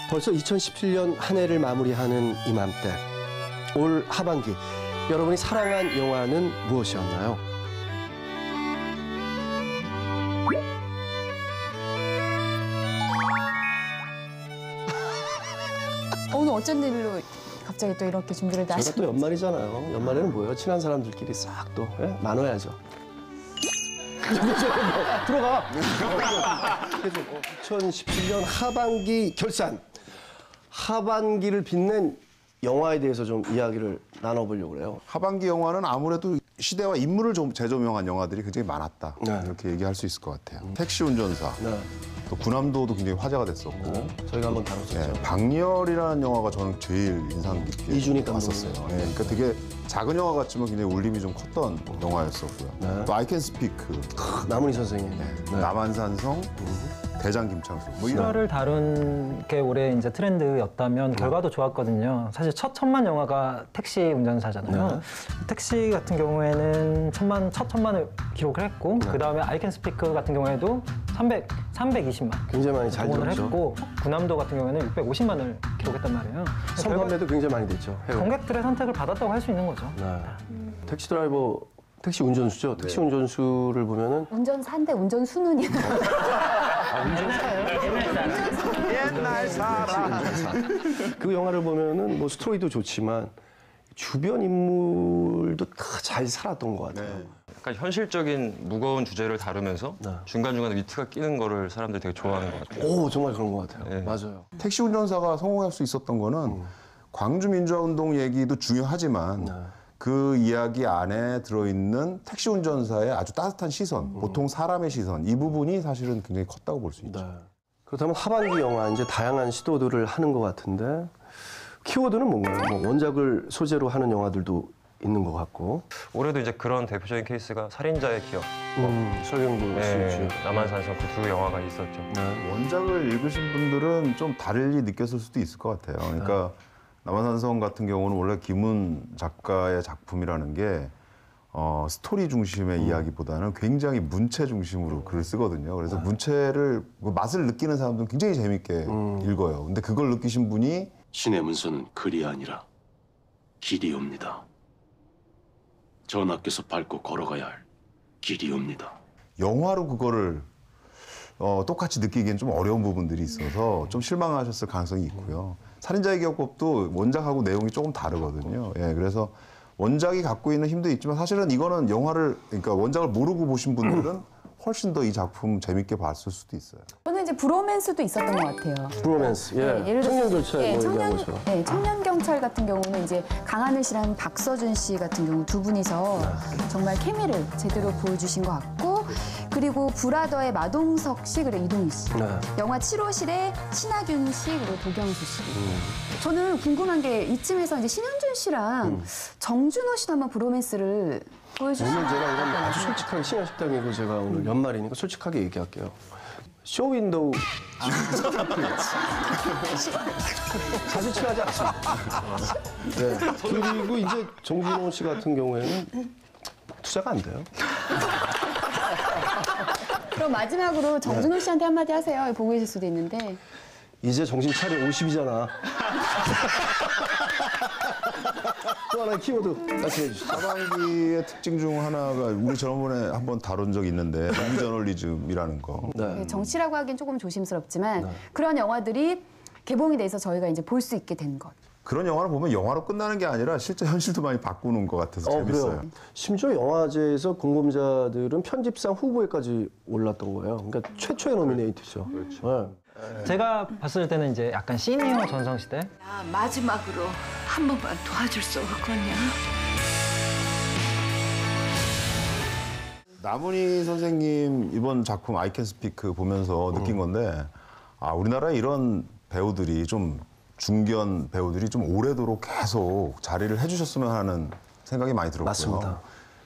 벌써 2017년 한 해를 마무리하는 이맘때 올 하반기 여러분이 사랑한 영화는 무엇이었나요? 오늘 어쩐 일로 갑자기 또 이렇게 준비를 다 제가 또 연말이잖아요. 연말에는 뭐예요? 친한 사람들끼리 싹 또 나눠야죠. 들어가. 2017년 하반기 결산. 하반기를 빛낸 영화에 대해서 좀 이야기를 나눠보려고 그래요. 하반기 영화는 아무래도 시대와 인물을 좀 재조명한 영화들이 굉장히 많았다. 네. 이렇게 얘기할 수 있을 것 같아요. 택시 운전사, 네. 또 군함도도 굉장히 화제가 됐었고, 저희가 한번 다뤘었죠. 네, 박렬이라는 영화가 저는 제일 인상 깊게 이준익 봤었어요. 감독님. 네, 그러니까 되게 작은 영화 같지만 굉장히 울림이 좀 컸던 영화였었고요. 네. 또 I Can Speak, 남은희 선생님. 네. 남한산성, 대장 김창수. 뭐 이런 실화를 다룬 게 올해 이제 트렌드였다면 결과도 좋았거든요. 사실 첫 천만 영화가 택시 운전사잖아요. 택시 같은 경우에는 첫 천만을 기록을 했고 그 다음에 I Can Speak 같은 경우에도 320만 굉장히 많이 잘 공헌을 들었죠. 했고 군함도 같은 경우에는 650만을 기록했단 말이에요. 성판매도 굉장히 많이 됐죠. 해외. 관객들의 선택을 받았다고 할 수 있는 거죠. 네. 택시 드라이버, 택시 운전수죠. 택시 운전수를 보면은 운전사인데 운전수는 옛날 사람. 그 영화를 보면은 뭐 스토리도 좋지만 주변 인물도 다 잘 살았던 것 같아요. 약간 현실적인 무거운 주제를 다루면서 네. 중간중간에 위트가 끼는 거를 사람들이 되게 좋아하는 것 같아요. 오, 정말 그런 것 같아요. 네. 맞아요. 택시 운전사가 성공할 수 있었던 거는 광주 민주화운동 얘기도 중요하지만 그 이야기 안에 들어있는 택시 운전사의 아주 따뜻한 시선, 보통 사람의 시선, 이 부분이 사실은 굉장히 컸다고 볼 수 있죠. 네. 그렇다면 하반기 영화 이제 다양한 시도들을 하는 것 같은데 키워드는 뭔가요? 뭐 원작을 소재로 하는 영화들도 있는 것 같고. 올해도 이제 그런 대표적인 케이스가 살인자의 기억, 설경구 네, 씨. 남한산성 그 두 영화가 있었죠. 네. 원작을 읽으신 분들은 좀 다르게 느꼈을 수도 있을 것 같아요. 그러니까 남한산성 같은 경우는 원래 김훈 작가의 작품이라는 게 스토리 중심의 이야기보다는 굉장히 문체 중심으로 글을 쓰거든요. 그래서 문체를 그 맛을 느끼는 사람들은 굉장히 재밌게 읽어요. 근데 그걸 느끼신 분이 신의 문서는 글이 아니라 길이옵니다. 전하께서 밟고 걸어가야 할 길이옵니다. 영화로 그거를 똑같이 느끼기엔 좀 어려운 부분들이 있어서 좀 실망하셨을 가능성이 있고요. 살인자의 기억법도 원작하고 내용이 조금 다르거든요. 예, 그래서 원작이 갖고 있는 힘도 있지만 사실은 이거는 그러니까 원작을 모르고 보신 분들은 훨씬 더 이 작품 재밌게 봤을 수도 있어요. 저는 이제 브로맨스도 있었던 것 같아요. 브로맨스. 예. 네, 예를 들어서 청년 결찰 뭐 얘기한 것처럼. 청년 경찰 같은 경우는 이제 강하늘 씨랑 박서준 씨 같은 경우 두 분이서 정말 케미를 제대로 보여주신 것 같고, 그리고 브라더의 마동석 씨 그리고 이동희 씨, 네. 영화 7호실의 신하균 씨 그리고 도경수 씨. 저는 궁금한 게 이쯤에서 이제 신현준 씨랑 정준호 씨도 한번 브로맨스를 보여주시면 오늘 제가 이건 아주 솔직하게 신화식당이고 제가 오늘 연말이니까 솔직하게 얘기할게요. 쇼윈도우 사실 친하지 않습니다. 네. 그리고 이제 정준호 씨 같은 경우에는 투자가 안 돼요. 그럼 마지막으로 정준호 씨한테 한마디 하세요. 보고 계실 수도 있는데. 이제 정신 차려 50이잖아. 또 하나의 키워드 말씀해 주시죠. 하반기의 특징 중 하나가 우리 저번에 한번 다룬 적이 있는데 무비 저널리즘이라는 거. 네. 정치라고 하기엔 조금 조심스럽지만 그런 영화들이 개봉이 돼서 저희가 이제 볼 수 있게 된 것. 그런 영화를 보면 영화로 끝나는 게 아니라 실제 현실도 많이 바꾸는 것 같아서 재밌어요. 그래요. 심지어 영화제에서 공범자들은 편집상 후보에까지 올랐던 거예요. 그러니까 최초의 노미네이트죠. 그렇죠. 제가 봤을 때는 이제 약간 시니어 전성시대 야, 마지막으로 한 번만 도와줄 수 없겠냐? 남은희 선생님 이번 작품 I Can Speak 보면서 느낀 건데 우리나라에 이런 배우들이 좀 중견 배우들이 좀 오래도록 계속 자리를 해주셨으면 하는 생각이 많이 들었고요. 맞습니다.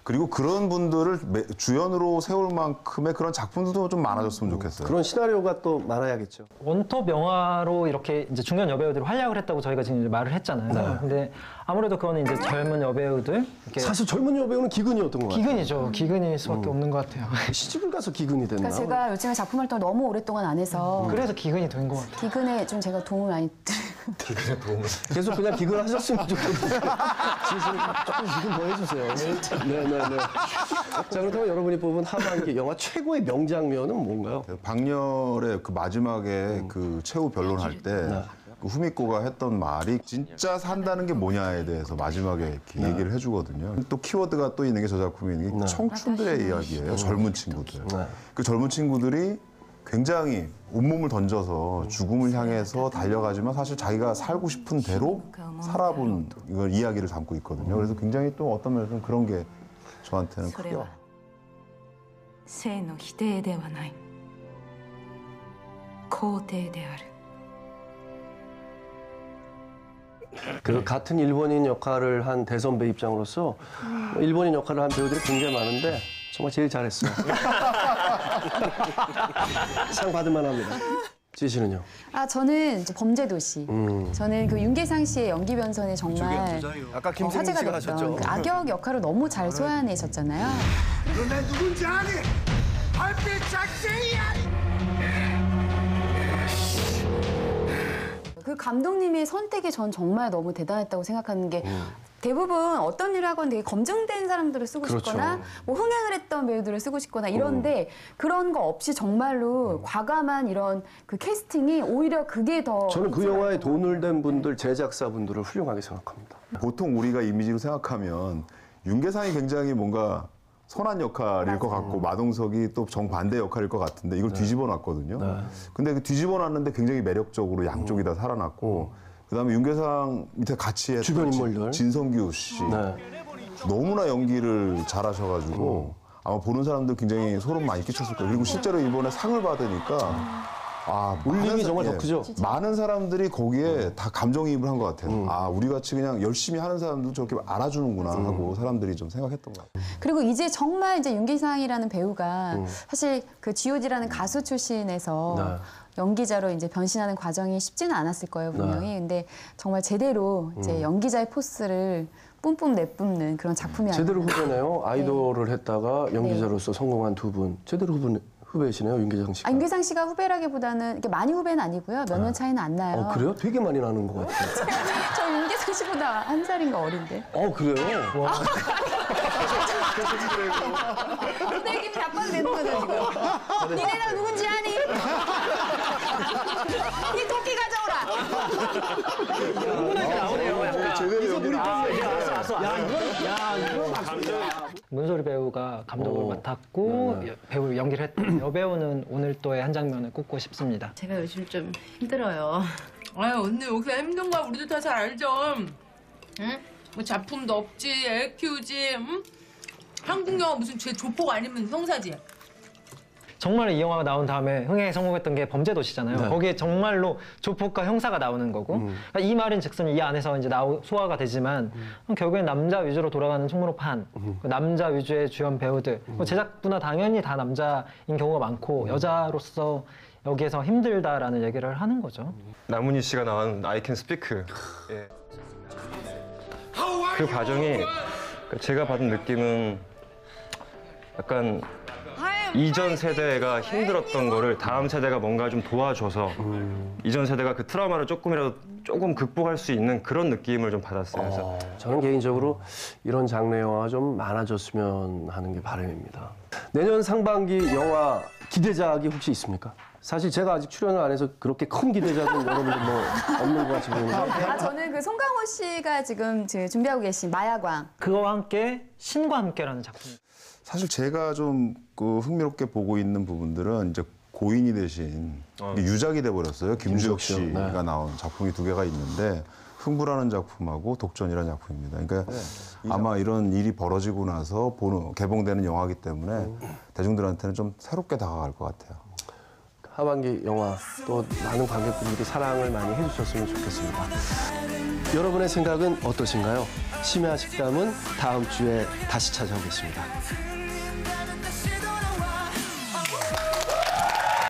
그리고 그런 분들을 주연으로 세울 만큼의 그런 작품들도 좀 많아졌으면 좋겠어요. 그런 시나리오가 또 많아야겠죠. 원톱 영화로 이렇게 이제 중년 여배우들이 활약을 했다고 저희가 지금 이제 말을 했잖아요. 근데 아무래도 그거는 이제 젊은 여배우들 이렇게 사실 젊은 여배우는 기근이었던 것 같아요. 기근이죠. 기근일 수밖에 없는 것 같아요. 시집을 가서 기근이 됐나? 그러니까 제가 요즘에 작품 활동을 너무 오랫동안 안 해서 그래서 기근이 된 것 같아요. 기근에 좀 제가 도움을 많이 드리고 계속 그냥 기근하셨으면 좋겠는데 지금 조금 기근 더 해주세요. 네네네. 자 그렇다면 여러분이 뽑은 하반기 영화 최고의 명장면은 뭔가요? 박렬의 그 마지막에 그 최후 변론할 때 그 후미코가 했던 말이 진짜 산다는 게 뭐냐에 대해서 마지막에 이렇게 얘기를 해주거든요. 또 키워드가 또 있는 게 저 작품에 있는 게 청춘들의 이야기예요. 젊은 친구들. 그 젊은 친구들이 굉장히 온몸을 던져서 죽음을 향해서 달려가지만 사실 자기가 살고 싶은 대로 살아본 이걸 이야기를 담고 있거든요. 그래서 굉장히 또 어떤 면에서는 그런 게 저한테는 それ 크게 は性の否定ではない肯定である 그 같은 일본인 역할을 한 대선배 입장으로서 일본인 역할을 한 배우들이 굉장히 많은데 정말 제일 잘했어요. 상 받을 만합니다. 지시는요? 아 저는 이제 범죄도시. 저는 그 윤계상 씨의 연기 변선에 정말 아까 김승민 화제가 씨가 됐던 하셨죠. 그 악역 역할을 너무 잘 소화해내셨잖아요. 너 내 누군지 아니? 얼핏 작생이야! 그 감독님의 선택이 전 정말 너무 대단했다고 생각하는 게 대부분 어떤 일을 하건 되게 검증된 사람들을 쓰고 그렇죠. 싶거나 뭐 흥행을 했던 배우들을 쓰고 싶거나 이런데 그런 거 없이 정말로 과감한 이런 그 캐스팅이 오히려 그게 더 저는 그 영화에 돈을 댄 분들, 제작사분들을 훌륭하게 생각합니다. 보통 우리가 이미지로 생각하면 윤계상이 굉장히 뭔가 선한 역할일 것 같고 마동석이 또 정반대 역할일 것 같은데 이걸 뒤집어 놨거든요. 근데 그 뒤집어 놨는데 굉장히 매력적으로 양쪽이 다 살아났고 그다음에 윤계상 밑에 같이 했던 주변 인물들. 진성규 씨 네. 너무나 연기를 잘하셔가지고 아마 보는 사람들 굉장히 소름 많이 끼쳤을 거예요. 그리고 실제로 이번에 상을 받으니까 울림이 정말 더 크죠? 많은 사람들이 거기에 다 감정이입을 한 것 같아요. 우리 같이 그냥 열심히 하는 사람도 저렇게 알아주는구나 하고 사람들이 좀 생각했던 것 같아요. 그리고 이제 정말 이제 윤계상이라는 배우가 사실 그 G.O.D라는 가수 출신에서 연기자로 이제 변신하는 과정이 쉽지는 않았을 거예요 분명히. 근데 정말 제대로 이제 연기자의 포스를 뿜뿜 내뿜는 그런 작품이 아니라. 제대로 후배네요. 아이돌을 했다가 연기자로서 성공한 두 분. 제대로 후배시네요, 윤계상 씨가. 윤계상 씨가 후배라기보다는 이렇게 많이 후배는 아니고요. 몇 년 차이는 안 나요. 그래요? 되게 많이 나는 것 같아요. 저 윤계상 씨보다 한 살인가 어린데. 그래요? 와. 내 기분 나빠도 되는 거죠 지금. 니네 나 누군지 아니? 니 토끼 가져오라. 문소리 배우가 감독을 맡았고 배우 연기를 했던 여배우는 오늘도의 한 장면을 꼽고 싶습니다. 제가 요즘 좀 힘들어요. 아유 언니 여기서 힘든 거 우리도 다 잘 알죠. 응? 뭐 작품도 없지, 애 키우지, 응? 한국 영화 무슨 죄 조폭 아니면 형사지. 정말 이 영화가 나온 다음에 흥행에 성공했던 게 범죄도시잖아요. 네. 거기에 정말로 조폭과 형사가 나오는 거고 그러니까 이 말인즉슨 이 안에서 이제 소화가 되지만 결국엔 남자 위주로 돌아가는 충무로판 그 남자 위주의 주연 배우들 제작부나 당연히 다 남자인 경우가 많고 여자로서 여기에서 힘들다라는 얘기를 하는 거죠. 나문희 씨가 나온 I Can Speak. 예. 그 과정이 제가 받은 느낌은 약간 이전 세대가 힘들었던 거를 다음 세대가 뭔가 좀 도와줘서 이전 세대가 그 트라우마를 조금 극복할 수 있는 그런 느낌을 좀 받았어요. 그래서 저는 개인적으로 이런 장르 영화가 좀 많아졌으면 하는 게 바람입니다. 내년 상반기 영화 기대작이 혹시 있습니까? 사실 제가 아직 출연을 안 해서 그렇게 큰 기대작은 여러분들 뭐 없는 것 같이 보이는데. 저는 그 송강호 씨가 지금 준비하고 계신 마야광. 그거와 함께 신과 함께라는 작품. 사실 제가 좀 그 흥미롭게 보고 있는 부분들은 이제 고인이 대신 유작이 돼버렸어요. 김주혁 씨가 나온 작품이 2개가 있는데 흥부라는 작품하고 독전이라는 작품입니다. 그러니까 아마 이런 일이 벌어지고 나서 개봉되는 영화이기 때문에 대중들한테는 좀 새롭게 다가갈 것 같아요. 하반기 영화 또 많은 관객분들이 사랑을 많이 해주셨으면 좋겠습니다. 여러분의 생각은 어떠신가요? 심야 식담은 다음 주에 다시 찾아오겠습니다.